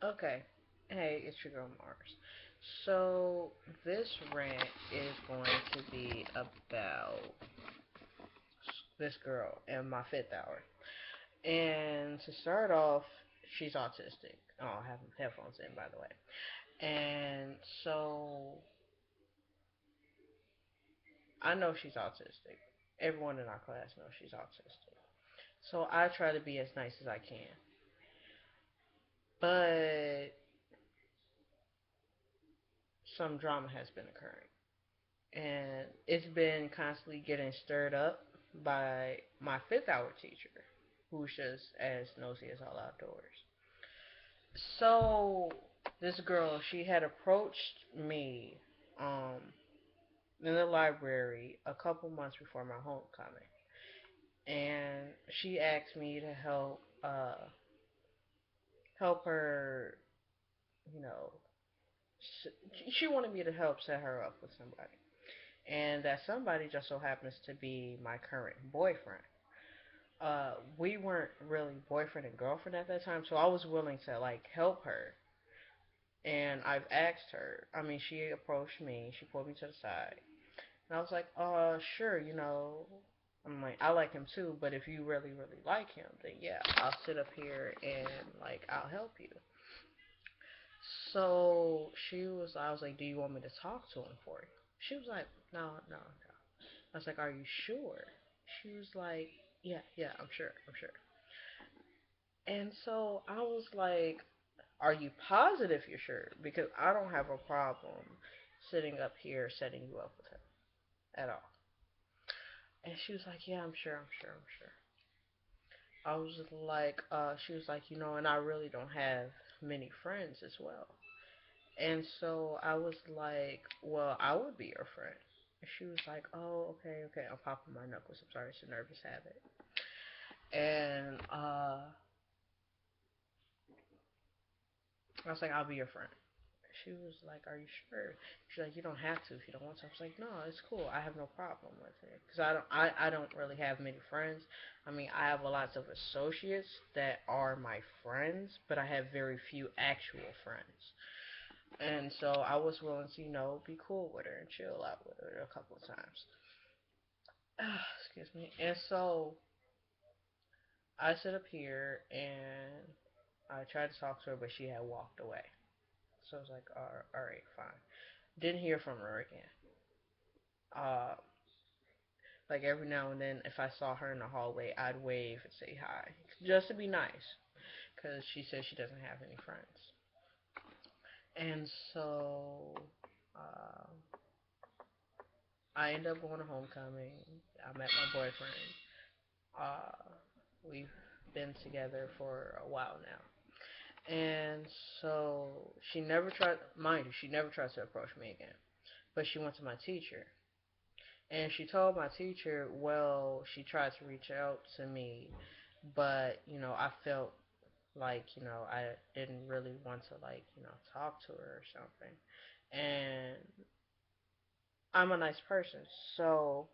Okay. Hey, it's your girl Mars. So, this rant is going to be about this girl in my fifth hour. And to start off, she's autistic. Oh, I have headphones in, by the way. And so, I know she's autistic. Everyone in our class knows she's autistic. So, I try to be as nice as I can. But, some drama has been occurring. And it's been constantly getting stirred up by my fifth hour teacher, who's just as nosy as all outdoors. So this girl, she had approached me um in the library a couple months before my homecoming, and she asked me to help her, you know, she wanted me to help set her up with somebody, and that somebody just so happens to be my current boyfriend. We weren't really boyfriend and girlfriend at that time, so I was willing to like help her. And I've asked her. I mean, she approached me. She pulled me to the side, and I was like, sure, you know." I'm like, I like him too, but if you really, really like him, then yeah, I'll sit up here and like I'll help you. So I was like, do you want me to talk to him for you? She was like, no, no, no. I was like, are you sure? She was like, yeah, yeah, I'm sure, I'm sure. And so I was like, are you positive you're sure? Because I don't have a problem sitting up here setting you up with him at all. And she was like, yeah, I'm sure, I'm sure, I'm sure. I was like, she was like, and I really don't have many friends as well. And so I was like, well, I would be your friend. And she was like, oh, okay, okay. I'm popping my knuckles. I'm sorry, it's a nervous habit. And I was like, I'll be your friend. She was like, "Are you sure?" She's like, "You don't have to if you don't want to." I was like, "No, it's cool. I have no problem with it because I don't really have many friends. I mean, I have lots of associates that are my friends, but I have very few actual friends. And so I was willing to, be cool with her and chill out with her a couple of times. Excuse me. And so I sit up here and I tried to talk to her, but she had walked away. So I was like, all right, fine. Didn't hear from her again. Uh, like every now and then, if I saw her in the hallway, I'd wave and say hi, just to be nice, because she says she doesn't have any friends. And so, uh, I ended up going to homecoming. I met my boyfriend. Uh, we've been together for a while now. And so she never tried, mind you, she never tries to approach me again. But she went to my teacher. And she told my teacher, well, she tried to reach out to me, but, I felt like, I didn't really want to, like, talk to her or something. And I'm a nice person. So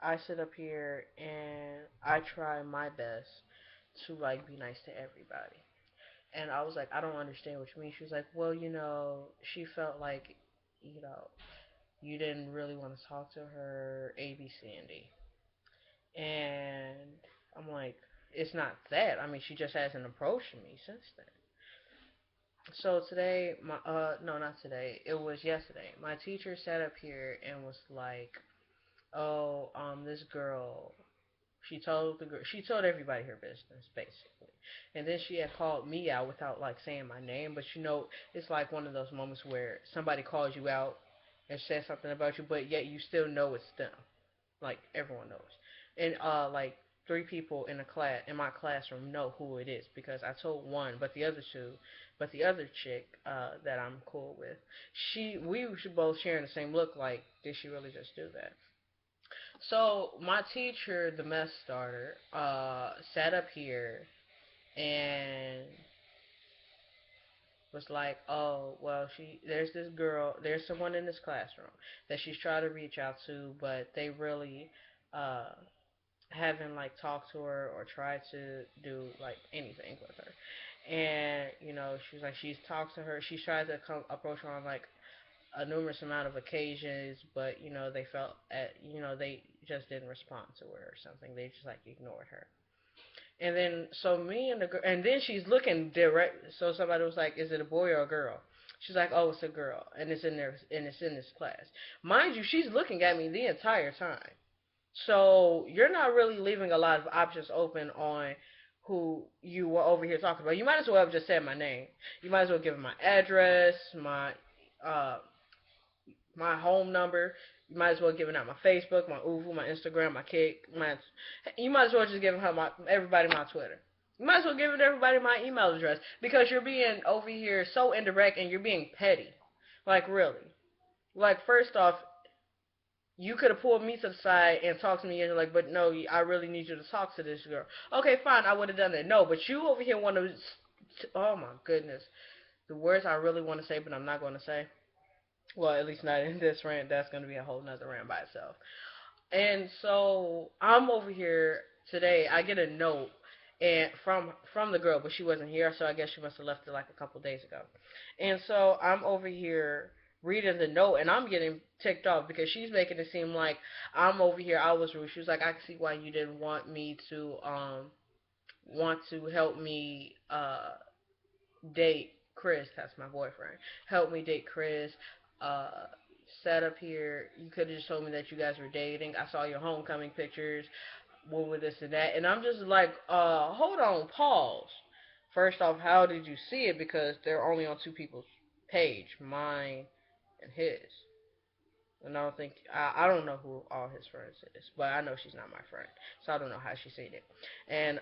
I sit up here and I try my best to, like, be nice to everybody. And I was like, I don't understand what you mean. She was like, well, she felt like, you know, you didn't really want to talk to her, A, B, C, and D. And I'm like, it's not that. I mean, she just hasn't approached me since then. So today, no, not today. It was yesterday. My teacher sat up here and was like, "Oh, this girl." She told everybody her business basically, and then she had called me out without like saying my name. But it's like one of those moments where somebody calls you out and says something about you, but yet you still know it's them. Like everyone knows, and like three people in my classroom know who it is because I told one, but the other chick that I'm cool with, we should both sharing the same look. Like, did she really just do that? So my teacher, the mess starter, sat up here and was like, "Oh, well, there's someone in this classroom that she's trying to reach out to, but they really uh haven't like talked to her or tried to do like anything with her." And she was like she's talked to her. She's tried to come approach her on like a numerous amount of occasions, but they felt they just didn't respond to her or something. They just like ignored her. And then so me and the girl, and then she's looking direct. So somebody was like, "Is it a boy or a girl?" She's like, "Oh, it's a girl, and it's in there, and it's in this class." Mind you, she's looking at me the entire time. So you're not really leaving a lot of options open on who you were over here talking about. You might as well have just said my name. You might as well give my address, uh my home number. You might as well give out my Facebook, my Uvu, my Instagram, my Kick. You might as well just give her everybody my Twitter. You might as well give everybody my email address because you're being over here so indirect and you're being petty. Like really. Like first off, you could have pulled me to the side and talked to me and you're like, but no, I really need you to talk to this girl. Okay, fine, I would have done that. No, but you over here want to. Oh my goodness, the words I really want to say, but I'm not going to say. Well, at least not in this rant. That's going to be a whole nother rant by itself. And so I'm over here today. I get a note and from the girl, but she wasn't here, so I guess she must have left it like a couple days ago. And so I'm over here reading the note, and I'm getting ticked off because she's making it seem like I'm over here. I was rude. She was like, I can see why you didn't want to help me date Chris. That's my boyfriend. Help me date Chris. Uh, Sat up here. You could have just told me that you guys were dating. I saw your homecoming pictures. What with this and that? And I'm just like, hold on, pause. First off, how did you see it? Because they're only on two people's page, mine and his. And I don't know who all his friends is, but I know she's not my friend, so I don't know how she seen it. And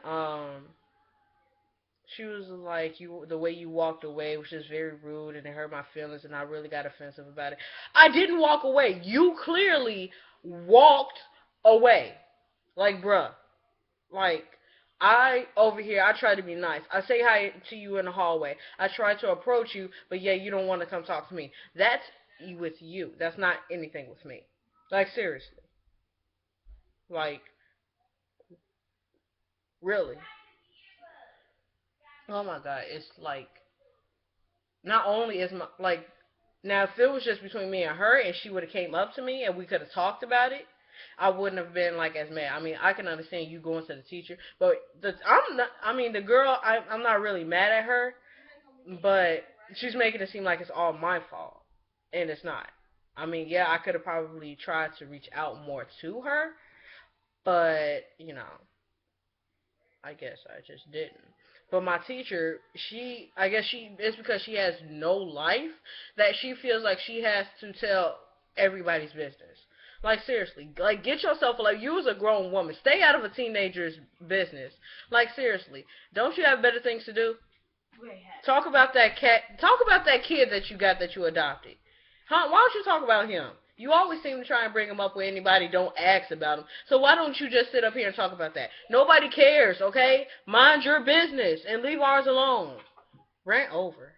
she was like, the way you walked away was just very rude and it hurt my feelings and I really got offensive about it. I didn't walk away. You clearly walked away. Like, bruh. Like, I over here, I try to be nice. I say hi to you in the hallway. I try to approach you, but yeah, you don't want to come talk to me. That's with you. That's not anything with me. Like, seriously. Like, really. Oh my god, it's like not only is my like now if it was just between me and her and she would have came up to me and we could have talked about it, I wouldn't have been like as mad. I mean, I can understand you going to the teacher, but I'm not. I mean, the girl, I'm not really mad at her, but she's making it seem like it's all my fault, and it's not. I mean, yeah, I could have probably tried to reach out more to her, but I guess I just didn't. But my teacher, I guess it's because she has no life that she feels like she has to tell everybody's business. Like seriously, like get yourself like you as a grown woman, stay out of a teenager's business. Like seriously, don't you have better things to do? Talk about that cat. Talk about that kid that you got that you adopted. Huh? Why don't you talk about him? You always seem to try and bring him up when anybody don't ask about him. So why don't you just sit up here and talk about that? Nobody cares, okay? Mind your business and leave ours alone. Rant over.